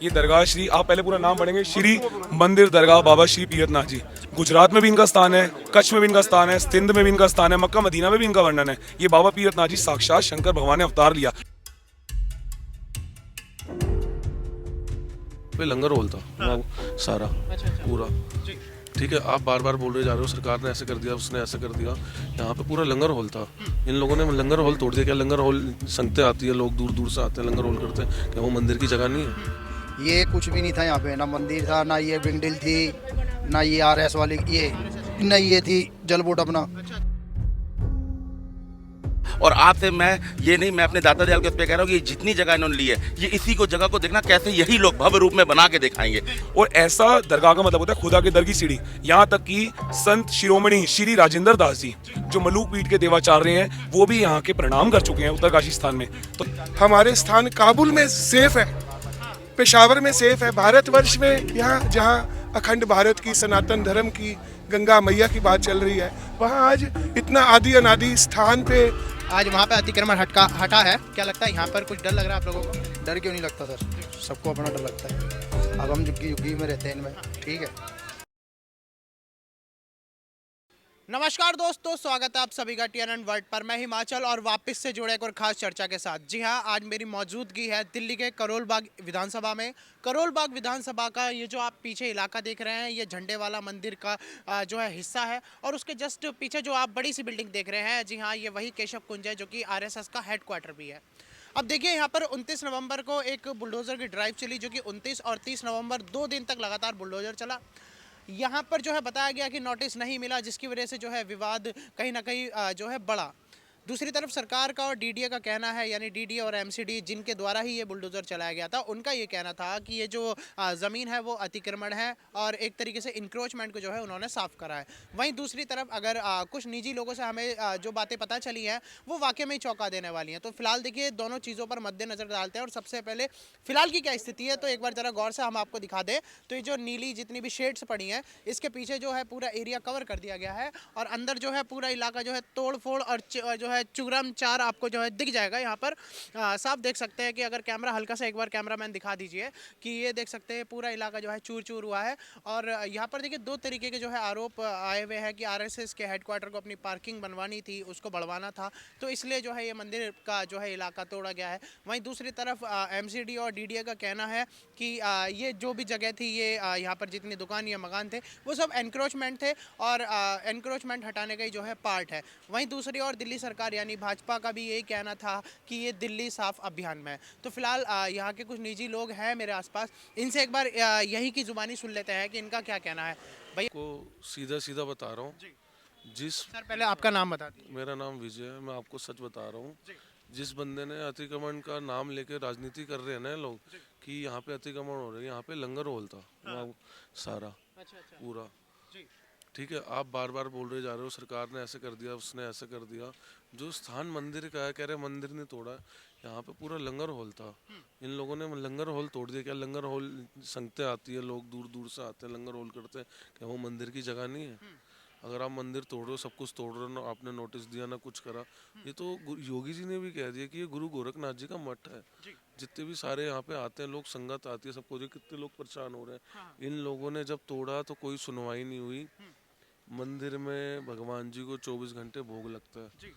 ये दरगाह श्री, आप पहले पूरा नाम पढ़ेंगे, श्री मंदिर दरगाह बाबा श्री पीरतनाथ जी। गुजरात में भी इनका स्थान है, कच्छ में भी इनका स्थान है, सिंध में भी इनका स्थान है, मक्का मदीना में भी इनका वर्णन है। ये बाबा पीरतनाथ जी साक्षात शंकर भगवान ने अवतार लिया। पे लंगर होल था सारा पूरा। ठीक है, आप बार बार बोल रहे जा रहे हो सरकार ने ऐसे कर दिया, उसने ऐसे कर दिया। यहाँ पे पूरा लंगर हॉल था। इन लोगों ने लंगर हॉल तोड़ दिया। क्या लंगर हॉल संगतें आती है, लोग दूर दूर से आते हैं, लंगर हॉल करते हैं, क्या वो मंदिर की जगह नहीं है? ये कुछ भी नहीं था यहाँ पे, ना मंदिर था, ना ये बिंडिल थी, ना ये आरएस वाली ये, ना ये थी जल बोर्ड अपना। और आज से मैं ये नहीं, मैं अपने दादा दयाल के उस पर कह रहा हूँ कि जितनी जगह इन्होंने ली है, ये इसी को जगह को देखना कैसे यही लोग भव्य रूप में बना के दिखाएंगे। और ऐसा दरगाह का मतलब होता है खुदा के दर की सीढ़ी। यहाँ तक कि संत शिरोमणि श्री राजेंद्र दास जी जो मलूक पीठ के देवाचार्य हैं, वो भी यहाँ के प्रणाम कर चुके हैं उत्तरकाशी स्थान में। तो हमारे स्थान काबुल में सेफ है, पेशावर में सेफ है, भारतवर्ष में यहाँ जहाँ अखंड भारत की सनातन धर्म की गंगा मैया की बात चल रही है, वहाँ आज इतना आदि अनादि स्थान पे आज वहाँ पे अतिक्रमण हटा है। क्या लगता है यहाँ पर कुछ डर लग रहा है आप लोगों को? डर क्यों नहीं लगता सर, सबको अपना डर लगता है। अब हम झुग्गी झुग्गी में रहते हैं इनमें, ठीक है। नमस्कार दोस्तों, स्वागत है आप सभी का TNN वर्ल्ड पर। मैं हिमाचल और वापस से जुड़े एक और खास चर्चा के साथ। जी हाँ, आज मेरी मौजूदगी है दिल्ली के करोल बाग विधानसभा में। करोल बाग विधानसभा का ये जो आप पीछे इलाका देख रहे हैं, ये झंडे वाला मंदिर का जो है हिस्सा है। और उसके जस्ट पीछे जो आप बड़ी सी बिल्डिंग देख रहे हैं, जी हाँ, ये वही केशव कुंज है जो कि RSS का हेडक्वार्टर भी है। अब देखिए, यहाँ पर 29 नवंबर को एक बुलडोज़र की ड्राइव चली, जो कि 29 और 30 नवंबर 2 दिन तक लगातार बुलडोज़र चला। यहाँ पर जो है बताया गया कि नोटिस नहीं मिला, जिसकी वजह से जो है विवाद कहीं ना कहीं जो है बढ़ा। दूसरी तरफ सरकार का और DDA का कहना है, यानी DDA और MCD जिनके द्वारा ही ये बुलडोज़र चलाया गया था, उनका ये कहना था कि ये जो ज़मीन है वो अतिक्रमण है और एक तरीके से इंक्रोचमेंट को जो है उन्होंने साफ़ करा है। वहीं दूसरी तरफ अगर कुछ निजी लोगों से हमें जो बातें पता चली हैं, वो वाकई में ही चौंका देने वाली हैं। तो फिलहाल देखिए, दोनों चीज़ों पर मद्देनज़र डालते हैं और सबसे पहले फ़िलहाल की क्या स्थिति है, तो एक बार ज़रा गौर से हम आपको दिखा दें। तो ये जो नीली जितनी भी शेड्स पड़ी हैं, इसके पीछे जो है पूरा एरिया कवर कर दिया गया है और अंदर जो है पूरा इलाका जो है तोड़ फोड़ और जो है चुगरम चार आपको जो है दिख जाएगा। यहाँ पर साफ देख सकते हैं कि अगर कैमरा हल्का सा एक बार कैमरामैन दिखा दीजिए कि ये देख सकते हैं पूरा इलाका जो है चूर चूर हुआ है। और यहाँ पर देखिए, दो तरीके के जो है आरोप आए हुए हैं कि RSS के हेडक्वार्टर को अपनी पार्किंग बनवानी थी, उसको बढ़वाना था, तो इसलिए जो है ये मंदिर का जो है इलाका तोड़ा गया है। वहीं दूसरी तरफ MCD और DDA का कहना है कि ये जो भी जगह थी, ये यहाँ पर जितनी दुकान या मकान थे, वो सब एनक्रोचमेंट थे और एनक्रोचमेंट हटाने का ही जो है पार्ट है। वहीं दूसरी ओर दिल्ली सरकार यानी भाजपा का भी यही कहना था कि ये दिल्ली साफ अभियान में है। तो फिलहाल यहाँ के कुछ निजी लोग हैं मेरे आसपास, इनसे एक बार यही की जुबानी सुन लेते हैं कि इनका क्या कहना है। भैया को सीधा सीधा बता रहा हूँ, जिस सर पहले आपका नाम बता दीजिए। मेरा नाम विजय है, मैं आपको सच बता रहा हूँ। जिस बंदे ने अतिक्रमण का नाम लेके राजनीति कर रहे हैं ना लोग कि यहाँ पे अतिक्रमण हो रहे हैं, यहाँ पे लंगर हॉल था वहाँ सारा पूरा। ठीक है, आप बार बार बोल रहे जा रहे हो सरकार ने ऐसे कर दिया, उसने ऐसे कर दिया। जो स्थान मंदिर का है, कह रहे मंदिर ने तोड़ा, यहाँ पे पूरा लंगर हॉल था। इन लोगों ने लंगर हॉल तोड़ दिया। क्या लंगर हॉल संगतें आती है, लोग दूर दूर से आते हैं, लंगर हॉल करते हैं, क्या वो मंदिर की जगह नहीं है? अगर आप मंदिर तोड़ रहे हो, सब कुछ तोड़ रहे हो ना, आपने नोटिस दिया ना कुछ करा। ये तो योगी जी ने भी कह दिया कि ये गुरु गोरखनाथ जी का मठ है। जितने भी सारे यहाँ पे आते हैं लोग, संगत आती है, सबको, जो कितने लोग परेशान हो रहे हैं। इन लोगों ने जब तोड़ा तो कोई सुनवाई नहीं हुई। मंदिर में भगवान जी को 24 घंटे भोग लगता है,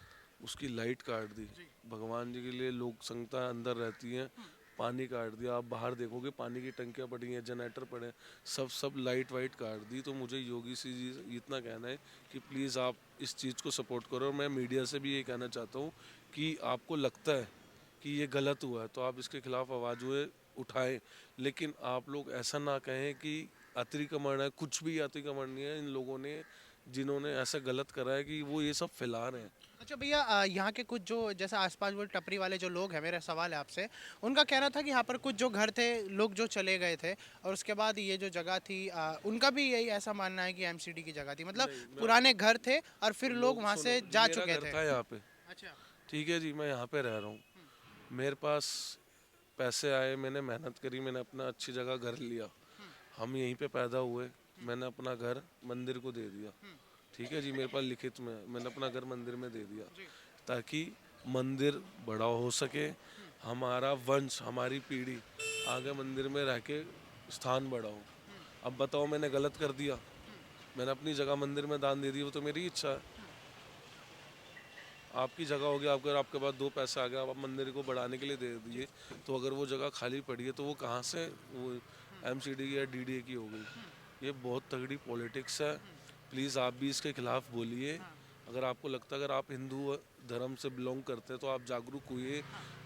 उसकी लाइट काट दी। भगवान जी के लिए लोग संगता अंदर रहती हैं, पानी काट दिया। आप बाहर देखोगे पानी की टंकियाँ पड़ी हैं, जनरेटर पड़े हैं, सब लाइट वाइट काट दी। तो मुझे योगी सी जी इतना कहना है कि प्लीज़ आप इस चीज़ को सपोर्ट करो। और मैं मीडिया से भी ये कहना चाहता हूँ कि आपको लगता है कि ये गलत हुआ है तो आप इसके खिलाफ आवाज़ उठाएं, लेकिन आप लोग ऐसा ना कहें कि अतिक्रमण है। कुछ भी अतिक्रमण नहीं है। इन लोगों ने, जिन्होंने ऐसा गलत करा है कि वो ये सब फैला रहे हैं। अच्छा भैया, यहाँ के कुछ जो जैसे आसपास वो टपरी वाले जो लोग हैं, मेरा सवाल है आपसे, उनका कहना था कि यहाँ पर कुछ जो घर थे, लोग जो चले गए थे और उसके बाद ये जो जगह थी, उनका भी यही ऐसा मानना है कि MCD की जगह थी, मतलब पुराने घर थे और फिर लोग वहाँ से जा मेरा चुके घर थे। था यहाँ पे, अच्छा। ठीक है जी, मैं यहाँ पे रह रहा हूँ। मेरे पास पैसे आए, मैंने मेहनत करी, मैंने अपना अच्छी जगह घर लिया। हम यहीं पे पैदा हुए, मैंने अपना घर मंदिर को दे दिया। ठीक है जी, मेरे पास लिखित में मैंने अपना घर मंदिर में दे दिया ताकि मंदिर बड़ा हो सके, हमारा वंश, हमारी पीढ़ी आगे मंदिर में रह के स्थान बढ़ाऊँ। अब बताओ मैंने गलत कर दिया, मैंने अपनी जगह मंदिर में दान दे दी, वो तो मेरी इच्छा है। आपकी जगह होगी, अगर आपके पास 2 पैसे आ गए, आप मंदिर को बढ़ाने के लिए दे दिए, तो अगर वो जगह खाली पड़ी है तो वो कहाँ से वो एमसीडी या डीडीए की हो गई। ये बहुत तगड़ी पॉलिटिक्स है। प्लीज़ आप भी इसके खिलाफ बोलिए। अगर आपको लगता है अगर आप हिंदू धर्म से बिलोंग करते हैं तो आप जागरूक हुए।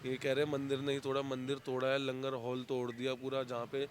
ये कह रहे हैं मंदिर नहीं तोड़ा, मंदिर तोड़ा है, लंगर हॉल तोड़ दिया पूरा, जहाँ पे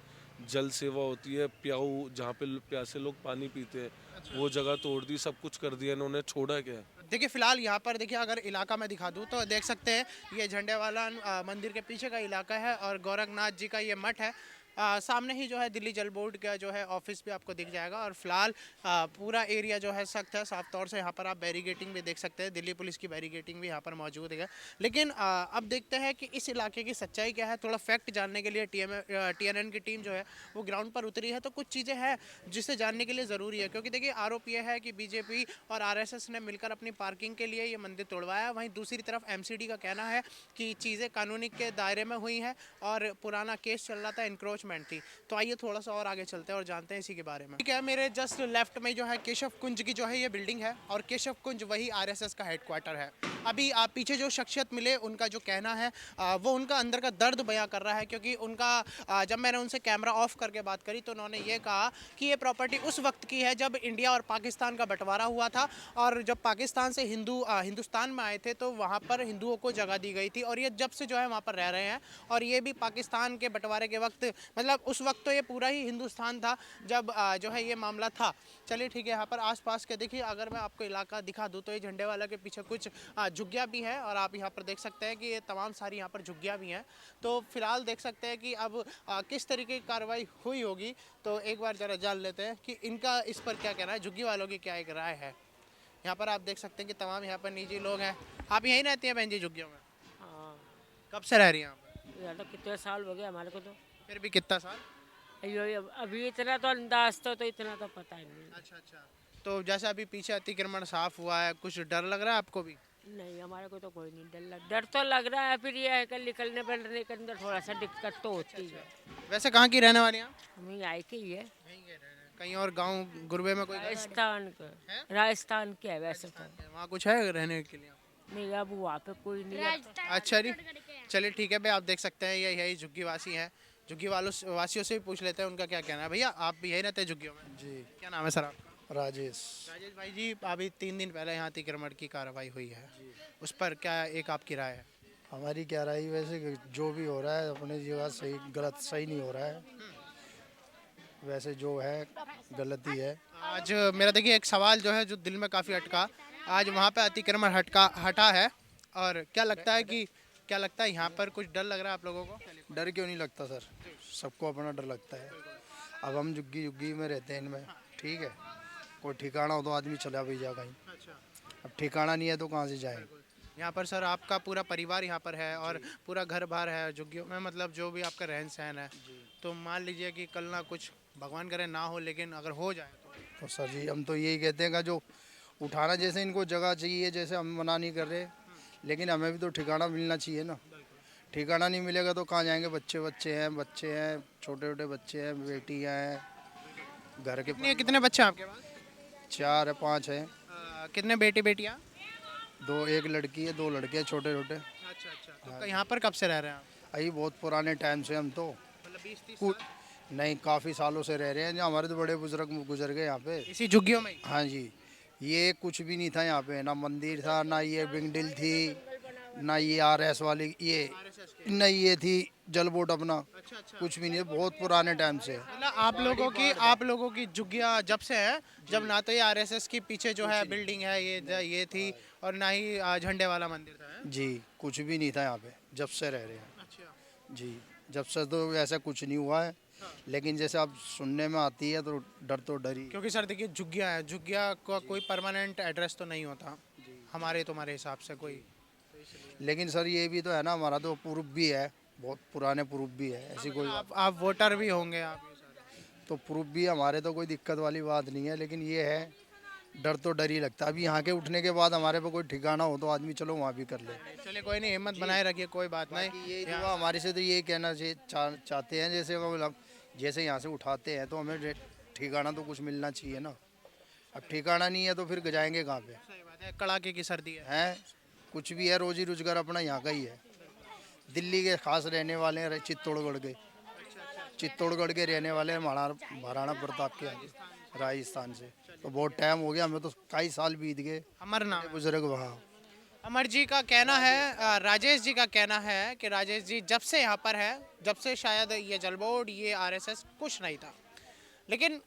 जल सेवा होती है, प्याऊ जहाँ पे प्यासे लोग पानी पीते हैं, वो जगह तोड़ दी, सब कुछ कर दिया इन्होंने, छोड़ा क्या है? देखिए फिलहाल यहाँ पर देखिए अगर इलाका मैं दिखा दूँ तो देख सकते हैं ये झंडे वाला मंदिर के पीछे का इलाका है और गोरखनाथ जी का ये मठ है। सामने ही जो है दिल्ली जल बोर्ड का जो है ऑफिस भी आपको दिख जाएगा और फिलहाल पूरा एरिया जो है सख्त है। साफ तौर से यहाँ पर आप बैरिगेटिंग भी देख सकते हैं, दिल्ली पुलिस की बैरिगेटिंग भी यहाँ पर मौजूद है। लेकिन अब देखते हैं कि इस इलाके की सच्चाई क्या है। थोड़ा फैक्ट जानने के लिए TNN की टीम जो है वो ग्राउंड पर उतरी है, तो कुछ चीज़ें हैं जिसे जानने के लिए ज़रूरी है। क्योंकि देखिए आरोप यह है कि बीजेपी और RSS ने मिलकर अपनी पार्किंग के लिए ये मंदिर तोड़वाया। वहीं दूसरी तरफ MCD का कहना है कि चीज़ें कानूनी के दायरे में हुई हैं और पुराना केस चल रहा था, इंक्रोचमेंट थी। तो आइए थोड़ा सा और आगे चलते हैं और जानते हैं इसी के बारे में। ठीक है, मेरे जस्ट लेफ्ट में जो है केशव कुंज की जो है ये बिल्डिंग है और केशव कुंज वही RSS का हेडक्वार्टर है। अभी आप पीछे जो शख्सियत मिले उनका जो कहना है वो उनका अंदर का दर्द बयां कर रहा है। क्योंकि उनका जब मैंने उनसे कैमरा ऑफ करके बात करी तो उन्होंने ये कहा कि ये प्रॉपर्टी उस वक्त की है जब इंडिया और पाकिस्तान का बंटवारा हुआ था और जब पाकिस्तान से हिंदुस्तान में आए थे तो वहाँ पर हिंदुओं को जगह दी गई थी और ये जब से जो है वहाँ पर रह रहे हैं। और ये भी पाकिस्तान के बंटवारे के वक्त, मतलब उस वक्त तो ये पूरा ही हिंदुस्तान था जब जो है ये मामला था। चलिए ठीक है, यहाँ पर आसपास के देखिए अगर मैं आपको इलाका दिखा दूँ तो ये झंडे वाला के पीछे कुछ झुग्गियाँ भी हैं और आप यहाँ पर देख सकते हैं कि ये तमाम सारी यहाँ पर झुग्गियाँ भी हैं। तो फिलहाल देख सकते हैं कि अब किस तरीके की कार्रवाई हुई होगी। तो एक बार ज़रा जान लेते हैं कि इनका इस पर क्या कहना है, झुग्गी वालों की क्या एक राय है। यहाँ पर आप देख सकते हैं कि तमाम यहाँ पर निजी लोग हैं। आप यहीं रहती हैं बहन जी झुग्गियों में? हाँ, कब से रह रही हैं यहाँ पर? यार तो कितने साल हो गए हमारे को तो। फिर भी कितना साल? अभी इतना तो अंदाज तो इतना तो पता ही नहीं। अच्छा। तो जैसे अभी पीछे अतिक्रमण साफ हुआ है, कुछ डर लग रहा है आपको भी? नहीं, हमारे को तो कोई नहीं डर तो लग रहा है। फिर ये है कि निकलने बैठने के अंदर थोड़ा सा दिक्कत तो होती है। वैसे कहाँ की रहने वाली हैं आप? हम आई के ही है, कहीं और गांव गुरबे में कोई घर? राजस्थान के है वैसे तो। वहाँ कुछ है रहने के लिए? नहीं, अब वहाँ पे कोई नहीं है। अच्छा जी, चलिए ठीक है भाई, आप देख सकते हैं ये यही झुग्गी वासी हैं। झुग्गी वासियों से भी पूछ लेते हैं उनका क्या कहना है। भैया आप भी यही रहते हैं झुग्गियों में? जी। क्या नाम है सर आपका? राजेश। राजेश भाई जी, अभी 3 दिन पहले यहाँ अतिक्रमण की कार्रवाई हुई है, उस पर क्या एक आपकी राय है? हमारी क्या राय, वैसे कि जो भी हो रहा है अपने जगह सही, गलत सही नहीं हो रहा है। वैसे जो है गलत ही है। आज मेरा देखिए एक सवाल जो है जो दिल में काफ़ी अटका, आज वहाँ पे अतिक्रमण हटा है और क्या लगता है यहाँ पर कुछ डर लग रहा है आप लोगों को? डर क्यों नहीं लगता सर, सबको अपना डर लगता है। अब हम झुग्गी में रहते हैं इनमें, ठीक है, कोई ठिकाना हो तो आदमी चला भी जा कहीं। अब ठिकाना नहीं है तो कहाँ से जाए। यहाँ पर सर आपका पूरा परिवार यहाँ पर है और पूरा घर बार है झुग्गियों में, मतलब जो भी आपका रहन सहन है, तो मान लीजिए कि कल ना कुछ भगवान करे ना हो, लेकिन अगर हो जाए तो सर जी हम तो यही कहते हैं कि जो उठाना, जैसे इनको जगह चाहिए, जैसे हम मना नहीं कर रहे, लेकिन हमें भी तो ठिकाना मिलना चाहिए ना। ठिकाना नहीं मिलेगा तो कहाँ जाएंगे। बच्चे हैं, छोटे बच्चे हैं, बेटियाँ हैं, घर के कितने बच्चे हैं आपके पास? 4 है 5 है। कितने बेटियाँ? 2, 1 लड़की है, 2 लड़के हैं छोटे। अच्छा। तो यहाँ पर कब से रह रहे हैं आप? अभी बहुत पुराने टाइम से हम तो, मतलब 20-30 कुछ नहीं, काफ़ी सालों से रह रहे हैं। जो हमारे तो बड़े बुजुर्ग गुजर गए यहाँ पे। इसी झुग्गियों में ही? हाँ जी, ये कुछ भी नहीं था यहाँ पे, ना मंदिर था, ना ये बिंगडिल थी, ना ये RS वाली ये, ना ये थी जल बोर्ड अपना। कुछ भी नहीं, बहुत पुराने टाइम से। मतलब आप लोगों की झुग्गियाँ जब से है, जब ना तो ये RSS के पीछे जो है बिल्डिंग है ये थी और ना ही झंडे वाला मंदिर था, है? जी, कुछ भी नहीं था यहाँ पे जब से रह रहे हैं। अच्छा। जी, जब से तो ऐसा कुछ नहीं हुआ है, लेकिन जैसे आप सुनने में आती है तो डर ही। क्योंकि सर देखिए झुग्गिया का कोई परमानेंट एड्रेस तो नहीं होता तुम्हारे हिसाब से कोई। लेकिन सर ये भी तो है ना, हमारा तो प्रूफ भी है, बहुत पुराने प्रूफ भी है, ऐसी कोई आप वोटर भी होंगे आप? तो प्रूफ भी हमारे, तो कोई दिक्कत वाली बात नहीं है। लेकिन ये है डर तो डर ही लगता है। अभी यहाँ के उठने के बाद हमारे पे कोई ठिकाना हो तो आदमी चलो वहाँ भी कर ले। चलिए कोई नहीं, हिम्मत बनाए रखिए, कोई बात नहीं। ये जो हमारे से तो ये कहना चाहते हैं, जैसे मतलब जैसे यहाँ से उठाते हैं तो हमें ठिकाना तो कुछ मिलना चाहिए ना। अब ठिकाना नहीं है तो फिर जाएंगे कहाँ पे? सही बात है, कड़ाके की सर्दी है। हैं कुछ भी है, रोजी रोजगार अपना यहाँ का ही है। दिल्ली के खास रहने वाले हैं, चित्तौड़गढ़ के रहने वाले हैं, महाराणा प्रताप के आगे राजस्थान से। तो बहुत टाइम हो गया, हमें तो कई साल बीत गए। अमर नाम है। बुजुर्ग वहाँ अमर जी का कहना है, राजेश जी का कहना है कि राजेश जी जब से यहाँ पर है, जब से शायद ये जल बोर्ड, ये आरएसएस कुछ नहीं था, लेकिन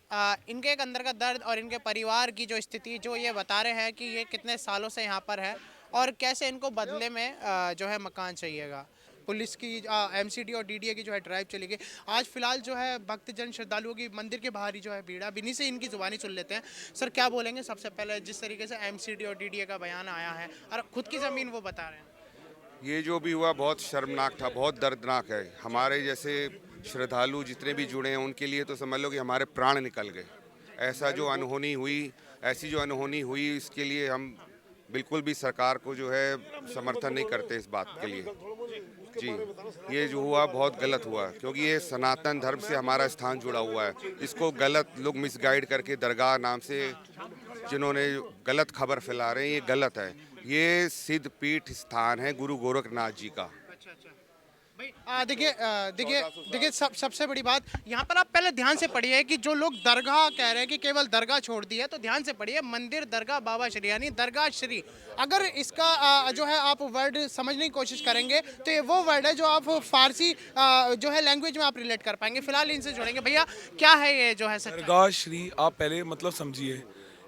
इनके एक अंदर का दर्द और इनके परिवार की जो स्थिति जो ये बता रहे हैं कि ये कितने सालों से यहाँ पर है और कैसे इनको बदले में जो है मकान चाहिएगा। पुलिस की एमसीडी और डीडीए की जो है ड्राइव चली गई। आज फिलहाल जो है भक्तजन श्रद्धालुओं की मंदिर के बाहर ही जो है भीड़ है। इन्हीं से इनकी जुबानी सुन लेते हैं। सर क्या बोलेंगे सबसे पहले, जिस तरीके से एमसीडी और डीडीए का बयान आया है और खुद की ज़मीन वो बता रहे हैं? ये जो भी हुआ बहुत शर्मनाक था, बहुत दर्दनाक है। हमारे जैसे श्रद्धालु जितने भी जुड़े हैं उनके लिए तो समझ लो कि हमारे प्राण निकल गए। ऐसा जो अनहोनी हुई, ऐसी जो अनहोनी हुई, इसके लिए हम बिल्कुल भी सरकार को जो है समर्थन नहीं करते इस बात के लिए। जी, ये जो हुआ बहुत गलत हुआ, क्योंकि ये सनातन धर्म से हमारा स्थान जुड़ा हुआ है। इसको गलत लोग मिसगाइड करके दरगाह नाम से जिन्होंने गलत खबर फैला रहे हैं, ये गलत है। ये सिद्ध पीठ स्थान है गुरु गोरखनाथ जी का। देखिए सबसे बड़ी बात यहाँ पर आप पहले ध्यान से पढ़िए कि जो लोग दरगाह कह रहे हैं कि केवल दरगाह छोड़ दी है, तो ध्यान से पढ़िए मंदिर दरगाह बाबा श्री, यानी दरगाह श्री। अगर इसका जो है आप वर्ड समझने की कोशिश करेंगे तो ये वो वर्ड है जो आप फारसी जो है लैंग्वेज में आप रिलेट कर पाएंगे। फिलहाल इनसे जुड़ेंगे। भैया क्या है ये जो है दरगाह श्री, आप पहले मतलब समझिए,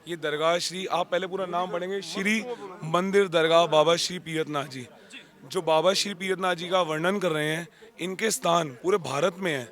ये दरगाह श्री, आप पहले पूरा नाम पढ़ेंगे, श्री मंदिर दरगाह बाबा श्री पीरतनाथ जी। जो बाबा श्री पीरतनाथ जी का वर्णन कर रहे हैं, इनके स्थान पूरे भारत में है।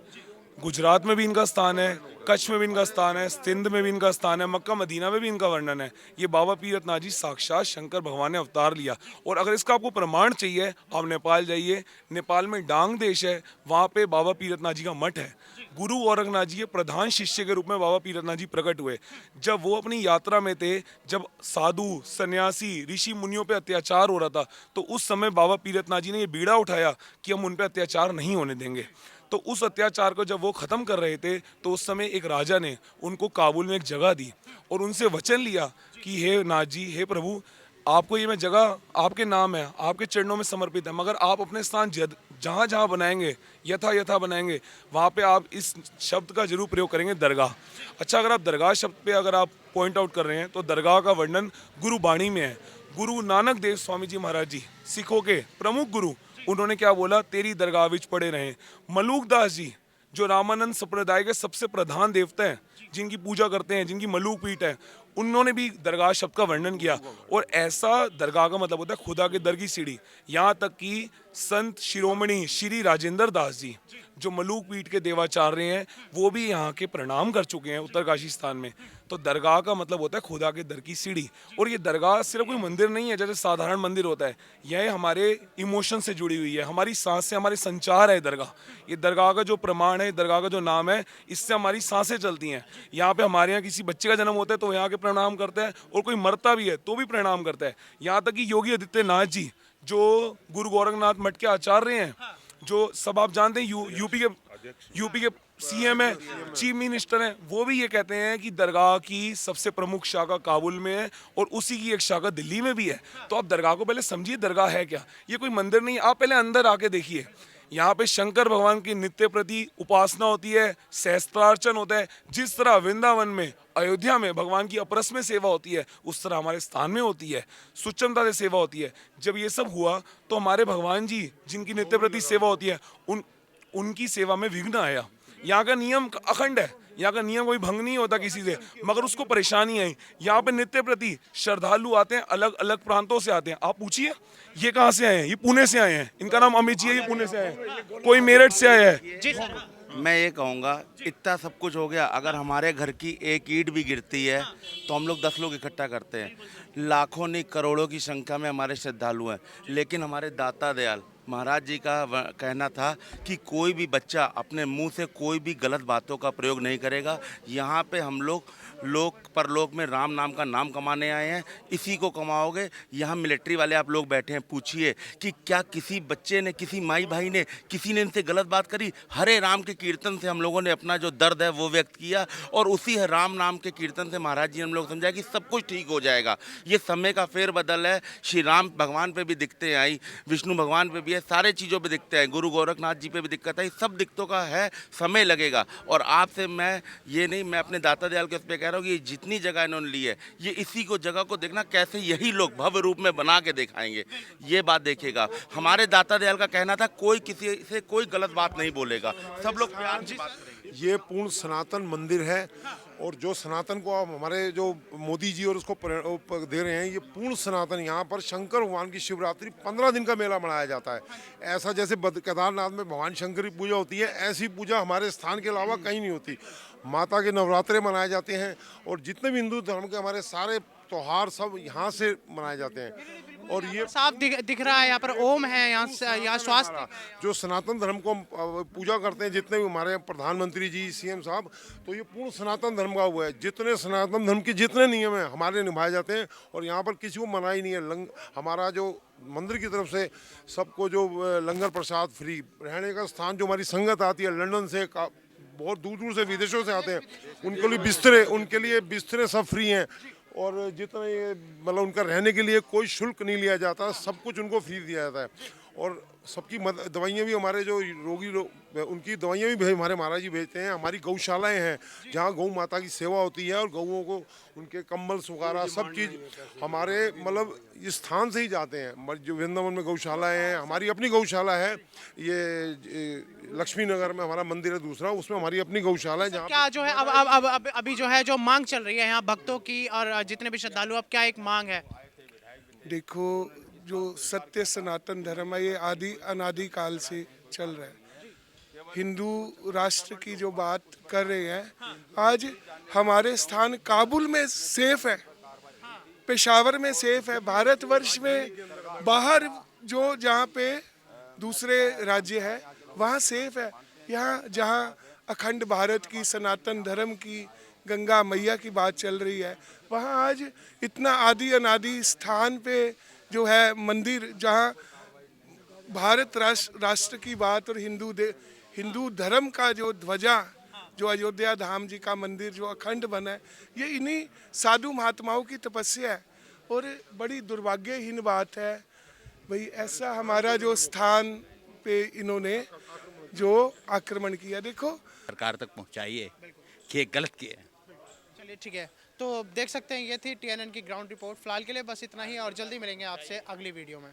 गुजरात में भी इनका स्थान है, कच्छ में भी इनका स्थान है, सिंध में भी इनका स्थान है, मक्का मदीना में भी इनका वर्णन है। ये बाबा पीरतनाथ जी साक्षात शंकर भगवान ने अवतार लिया। और अगर इसका आपको प्रमाण चाहिए, आप नेपाल जाइए, नेपाल में डांग देश है, वहाँ पे बाबा पीरतनाथ जी का मठ है। गुरु गोरखनाथ जी के प्रधान शिष्य के रूप में बाबा पीरतनाथ जी प्रकट हुए। जब वो अपनी यात्रा में थे, जब साधु सन्यासी ऋषि मुनियों पे अत्याचार हो रहा था, तो उस समय बाबा पीरतनाथ जी ने ये बीड़ा उठाया कि हम उन पे अत्याचार नहीं होने देंगे। तो उस अत्याचार को जब वो ख़त्म कर रहे थे, तो उस समय एक राजा ने उनको काबुल में एक जगह दी और उनसे वचन लिया कि हे नाथ जी, हे प्रभु, आपको ये मैं जगह आपके नाम है, आपके चरणों में समर्पित है, मगर आप अपने स्थान जहाँ जहाँ बनाएंगे, यथा बनाएंगे, वहाँ पे आप इस शब्द का जरूर प्रयोग करेंगे, दरगाह। अच्छा, अगर आप दरगाह शब्द पे अगर आप पॉइंट आउट कर रहे हैं, तो दरगाह का वर्णन गुरु बाणी में है। गुरु नानक देव स्वामी जी महाराज जी, सिखों के प्रमुख गुरु, उन्होंने क्या बोला, तेरी दरगाह विच पड़े रहे। मलूक दास जी, जो रामानंद संप्रदाय के सबसे प्रधान देवता हैं, जिनकी पूजा करते हैं, जिनकी मलूक पीठ है, उन्होंने भी दरगाह शब्द का वर्णन किया। और ऐसा दरगाह का मतलब होता है खुदा के दर की सीढ़ी। यहाँ तक कि संत शिरोमणि श्री राजेंद्र दास जी, जो मलूक पीठ के देवाचार्य हैं, वो भी यहाँ के प्रणाम कर चुके हैं उत्तरकाशी स्थान में। तो दरगाह का मतलब होता है खुदा के दर की सीढ़ी। और ये दरगाह सिर्फ कोई मंदिर नहीं है जैसे साधारण मंदिर होता है, यह हमारे इमोशन से जुड़ी हुई है, हमारी सांस से हमारे संचार है दरगाह। ये दरगाह का जो प्रमाण है, दरगाह का जो नाम है, इससे हमारी सांसें चलती हैं। यहाँ पे हमारे यहाँ किसी बच्चे का जन्म होता है तो यहाँ के प्रणाम करते हैं, और कोई मरता भी है तो भी प्रणाम करता है। यहाँ तक कि योगी आदित्यनाथ जी, जो गुरु गोरखनाथ मठ के आचार्य हैं, जो सब आप जानते हैं, यूपी के सीएम है, चीफ मिनिस्टर हैं, वो भी ये कहते हैं कि दरगाह की सबसे प्रमुख शाखा काबुल में है और उसी की एक शाखा दिल्ली में भी है। तो आप दरगाह को पहले समझिए, दरगाह है क्या, ये कोई मंदिर नहीं। आप पहले अंदर आके देखिए, यहाँ पे शंकर भगवान की नित्य प्रति उपासना होती है, सहस्त्रार्चन होता है। जिस तरह वृंदावन में, अयोध्या में भगवान की अपरस में सेवा होती है, उस तरह हमारे स्थान में होती है, सुचमता से सेवा होती है। जब ये सब हुआ तो हमारे भगवान जी, जिनकी नित्य प्रति सेवा होती है, उनकी सेवा में विघ्न आया। यहाँ का नियम अखंड है, यहाँ का नियम कोई भंग नहीं होता किसी से, मगर उसको परेशानी आई। यहाँ पे नित्य प्रति श्रद्धालु आते हैं, अलग अलग प्रांतों से आते हैं। आप पूछिए ये कहाँ से आए हैं, ये पुणे से आए हैं, इनका नाम अमित जी है, ये पुणे से आए हैं, कोई मेरठ से आया है। मैं ये कहूँगा, इतना सब कुछ हो गया, अगर हमारे घर की एक ईंट भी गिरती है तो हम लोग 10 लोग इकट्ठा करते हैं। लाखों नहीं करोड़ों की संख्या में हमारे श्रद्धालु हैं, लेकिन हमारे दाता दयाल महाराज जी का कहना था कि कोई भी बच्चा अपने मुंह से कोई भी गलत बातों का प्रयोग नहीं करेगा। यहाँ पे हम लोग परलोक में राम नाम का नाम कमाने आए हैं, इसी को कमाओगे। यहाँ मिलिट्री वाले आप लोग बैठे हैं, पूछिए कि क्या किसी बच्चे ने, किसी माई भाई ने, किसी ने इनसे गलत बात करी? हरे राम के कीर्तन से हम लोगों ने अपना जो दर्द है वो व्यक्त किया, और उसी राम नाम के कीर्तन से महाराज जी ने हम लोग समझाया कि सब कुछ ठीक हो जाएगा। ये समय का फेरबदल है। श्री राम भगवान पे भी दिक्कतें आई, विष्णु भगवान पे भी है, सारे चीज़ों पे दिक्कतें हैं, गुरु गोरखनाथ जी पे भी दिक्कत है। सब दिक्कतों का है, समय लगेगा। और आपसे मैं ये नहीं, मैं अपने दाता दयाल के उस पर कह रहा हूँ कि जितनी जगह इन्होंने ली है, ये इसी को जगह को देखना कैसे यही लोग भव्य रूप में बना के दिखाएंगे। ये बात देखिएगा। हमारे दाता दयाल का कहना था कोई किसी से कोई गलत बात नहीं बोलेगा, सब लोग प्यार से बात करेंगे। ये पूर्ण सनातन मंदिर है, और जो सनातन को आप हमारे जो मोदी जी और उसको दे रहे हैं, ये पूर्ण सनातन। यहाँ पर शंकर भगवान की शिवरात्रि 15 दिन का मेला मनाया जाता है। ऐसा जैसे केदारनाथ में भगवान शंकर की पूजा होती है, ऐसी पूजा हमारे स्थान के अलावा कहीं नहीं होती। माता के नवरात्रे मनाए जाते हैं, और जितने भी हिंदू धर्म के हमारे सारे त्यौहार सब यहाँ से मनाए जाते हैं। और ये साफ दिख रहा है, यहाँ पर ओम है, यहाँ स्वास्थ्य जो सनातन धर्म को हम पूजा करते हैं, जितने भी हमारे प्रधानमंत्री जी, सीएम साहब, तो ये पूर्ण सनातन धर्म का हुआ है। जितने सनातन धर्म के जितने नियम हैं हमारे निभाए जाते हैं, और यहाँ पर किसी को मना ही नहीं है। हमारा जो मंदिर की तरफ से सबको जो लंगर प्रसाद फ्री, रहने का स्थान, जो हमारी संगत आती है लंदन से, बहुत दूर दूर से विदेशों से आते हैं, उनके लिए बिस्तरे सब फ्री हैं। और जितना ये मतलब उनका रहने के लिए कोई शुल्क नहीं लिया जाता, सब कुछ उनको फ्री दिया जाता है। और सबकी दवाइयाँ भी, हमारे जो रोगी लोग उनकी दवाइयाँ भी हमारे महाराज जी भेजते हैं। हमारी गौशालाएं हैं जहाँ गौ माता की सेवा होती है, और गौओं को उनके कंबल सुगारा सब चीज़ हमारे मतलब इस स्थान से ही जाते हैं। जो वृंदावन में गौशालाएं हैं, हमारी अपनी गौशाला है, ये लक्ष्मी नगर में हमारा मंदिर है दूसरा, उसमें हमारी अपनी गौशाला है। जहाँ क्या जो है अब अभी जो है, जो मांग चल रही है यहाँ भक्तों की और जितने भी श्रद्धालु, अब क्या एक मांग है? देखो, जो सत्य सनातन धर्म है, ये आदि अनादि काल से चल रहा है। हिंदू राष्ट्र की जो बात कर रहे हैं, आज हमारे स्थान काबुल में सेफ है, पेशावर में सेफ है, भारतवर्ष में बाहर जो जहाँ पे दूसरे राज्य है वहाँ सेफ है। यहाँ जहाँ अखंड भारत की, सनातन धर्म की, गंगा मैया की बात चल रही है, वहाँ आज इतना आदि अनादि स्थान पे जो है मंदिर, जहाँ भारत राष्ट्र की बात और हिंदू धर्म का जो ध्वजा, जो अयोध्या धाम जी का मंदिर जो अखंड बना है, ये इन्हीं साधु महात्माओं की तपस्या है। और बड़ी दुर्भाग्यहीन बात है भाई, ऐसा हमारा जो स्थान पे इन्होंने जो आक्रमण किया, देखो सरकार तक पहुंचाइए कि ये गलत किया है। चलिए ठीक है, तो देख सकते हैं ये थी TNN की ग्राउंड रिपोर्ट। फिलहाल के लिए बस इतना ही, और जल्दी मिलेंगे आपसे अगली वीडियो में।